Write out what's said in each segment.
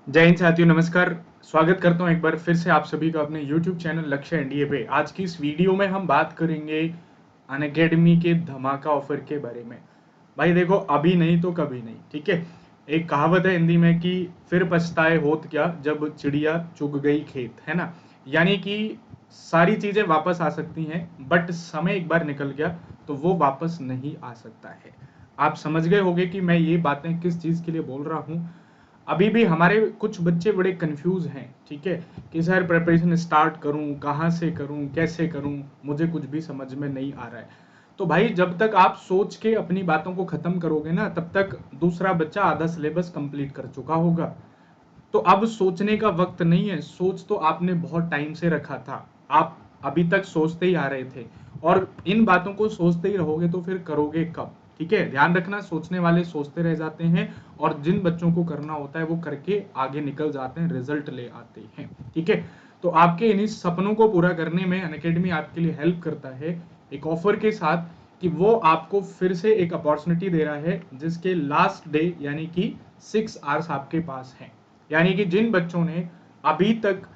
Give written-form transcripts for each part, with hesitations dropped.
जय हिंद साथियों, नमस्कार। स्वागत करता हूं एक बार फिर से आप सभी का अपने YouTube चैनल लक्ष्य एनडीए पे। आज की इस वीडियो में हम बात करेंगे अनअकैडमी के धमाका ऑफर के बारे में। भाई देखो, अभी नहीं तो कभी नहीं, ठीक है। एक कहावत है हिंदी में कि फिर पछताए होत क्या जब चिड़िया चुग गई खेत, है ना। यानी कि सारी चीजें वापस आ सकती हैं, बट समय एक बार निकल गया तो वो वापस नहीं आ सकता है। आप समझ गए होंगे कि मैं ये बातें किस चीज के लिए बोल रहा हूँ। अभी भी हमारे कुछ बच्चे बड़े कंफ्यूज हैं, ठीक है, कि सर प्रिपरेशन स्टार्ट करूं, कहाँ से करूं, कैसे करूं, मुझे कुछ भी समझ में नहीं आ रहा है। तो भाई जब तक आप सोच के अपनी बातों को खत्म करोगे ना, तब तक दूसरा बच्चा आधा सिलेबस कंप्लीट कर चुका होगा। तो अब सोचने का वक्त नहीं है। सोच तो आपने बहुत टाइम से रखा था, आप अभी तक सोचते ही आ रहे थे, और इन बातों को सोचते ही रहोगे तो फिर करोगे कब? ठीक है, ध्यान रखना, सोचने वाले सोचते रह जाते हैं, और जिन बच्चों को करना होता है वो करके आगे निकल जाते हैं, रिजल्ट ले आते हैं। ठीक है, तो आपके इन्हीं सपनों को पूरा करने में अनअकैडमी आपके लिए हेल्प करता है एक ऑफर के साथ, कि वो आपको फिर से एक अपॉर्चुनिटी दे रहा है जिसके लास्ट डे यानी कि 6 आवर्स आपके पास हैं। यानी कि जिन बच्चों ने अभी तक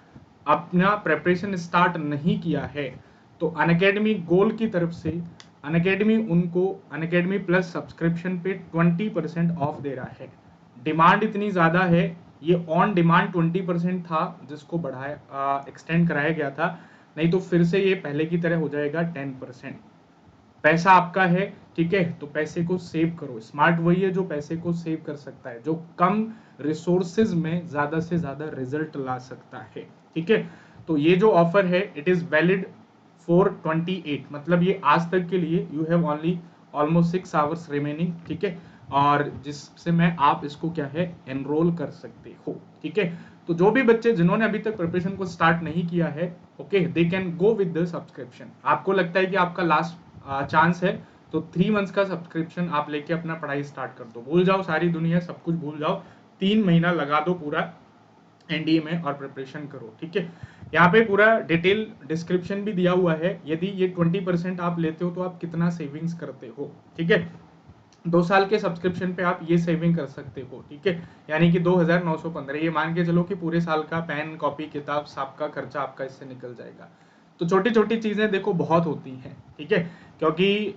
अपना प्रेपरेशन स्टार्ट नहीं किया है, तो अनअकैडमी गोल की तरफ से अनअकैडमी उनको अनअकैडमी प्लस सब्सक्रिप्शन पे 20% ऑफ दे रहा है। डिमांड इतनी ज़्यादा है, ये ऑन डिमांड 20% था जिसको बढ़ाया एक्सटेंड कराया गया था, नहीं तो फिर से ये पहले की तरह हो जाएगा 10%। पैसा आपका है, ठीक है, तो पैसे को सेव करो। स्मार्ट वही है जो पैसे को सेव कर सकता है, जो कम रिसोर्सेज में ज्यादा से ज्यादा रिजल्ट ला सकता है। ठीक है, तो ये जो ऑफर है इट इज वैलिड फॉर 28, मतलब ये आज तक के लिए। You have only almost 6 hours remaining, ठीक है, और जिससे मैं आप इसको क्या है एनरोल कर सकते हो। ठीक है, तो जो भी बच्चे जिन्होंने अभी तक प्रिपरेशन को स्टार्ट नहीं किया है, okay, they can go with the subscription. आपको लगता है कि आपका लास्ट चांस है, तो 3 मंथ्स का सब्सक्रिप्शन आप लेके अपना पढ़ाई स्टार्ट कर दो। भूल जाओ सारी दुनिया, सब कुछ भूल जाओ, 3 महीना लगा दो पूरा एनडीए में और प्रिपरेशन करो। ठीक है, यहाँ पे पूरा डिटेल डिस्क्रिप्शन भी दिया हुआ है। यदि ये 20% आप लेते हो तो आप कितना सेविंग्स करते हो। ठीक है, 2 साल के सब्सक्रिप्शन पे आप ये सेविंग कर सकते हो। ठीक है, यानी कि 2915, ये मान के चलो कि पूरे साल का पेन कॉपी किताब सबका खर्चा आपका इससे निकल जाएगा। तो छोटी छोटी चीजें देखो बहुत होती हैं, ठीक है, क्योंकि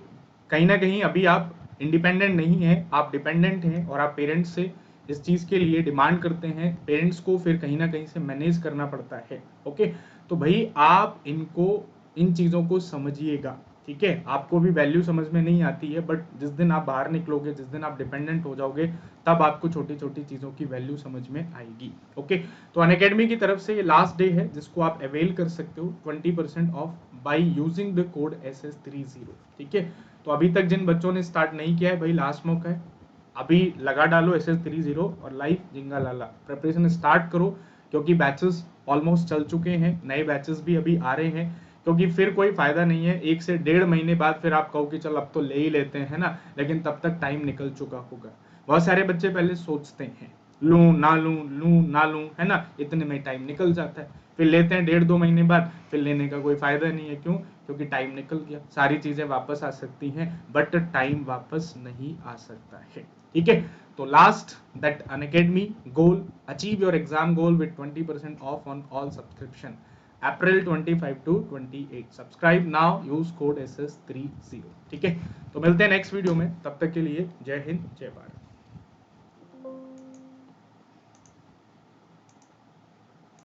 कहीं ना कहीं अभी आप इंडिपेंडेंट नहीं है, आप डिपेंडेंट हैं, और आप पेरेंट्स से इस चीज के लिए डिमांड करते हैं। पेरेंट्स को फिर कहीं ना कहीं से मैनेज करना पड़ता है। ओके, तो भाई आप इनको इन चीजों को समझिएगा। ठीक है, आपको भी वैल्यू समझ में नहीं आती है, बट जिस दिन आप बाहर निकलोगे, जिस दिन आप डिपेंडेंट हो जाओगे, तब आपको छोटी छोटी चीज़ों की वैल्यू समझ में आएगी। ओके, तो अनअकैडमी की तरफ से ये लास्ट डे है जिसको आप अवेल कर सकते हो 20% of by using the code SS30। ठीक है, तो अभी तक जिन बच्चों ने स्टार्ट नहीं किया है, भाई लास्ट मौका है, अभी लगा डालो SS30 और लाइफ जिंगा लाला प्रिपरेशन स्टार्ट करो। क्योंकि बैचेस ऑलमोस्ट चल चुके हैं, नए बैचेस भी अभी आ रहे हैं। क्योंकि फिर कोई फायदा नहीं है 1 से 1.5 महीने बाद फिर आप कहो कि चल अब तो ले ही लेते हैं ना, लेकिन तब तक टाइम निकल चुका होगा। बहुत सारे बच्चे पहले सोचते हैं लूं ना लूं, लूं ना लूं, है ना, इतने में टाइम निकल जाता है, फिर लेते हैं 1.5-2 महीने बाद, फिर लेने का कोई फायदा नहीं है। क्यों? क्योंकि टाइम निकल गया। सारी चीजें वापस आ सकती हैं, बट टाइम वापस नहीं आ सकता है। ठीक है, तो last that Unacademy goal, achieve your exam goal with 20% of on all subscription April 25 to 28। Subscribe now, use code SS30। ठीक है, तो मिलते हैं नेक्स्ट वीडियो में, तब तक के लिए जय हिंद जय भारत।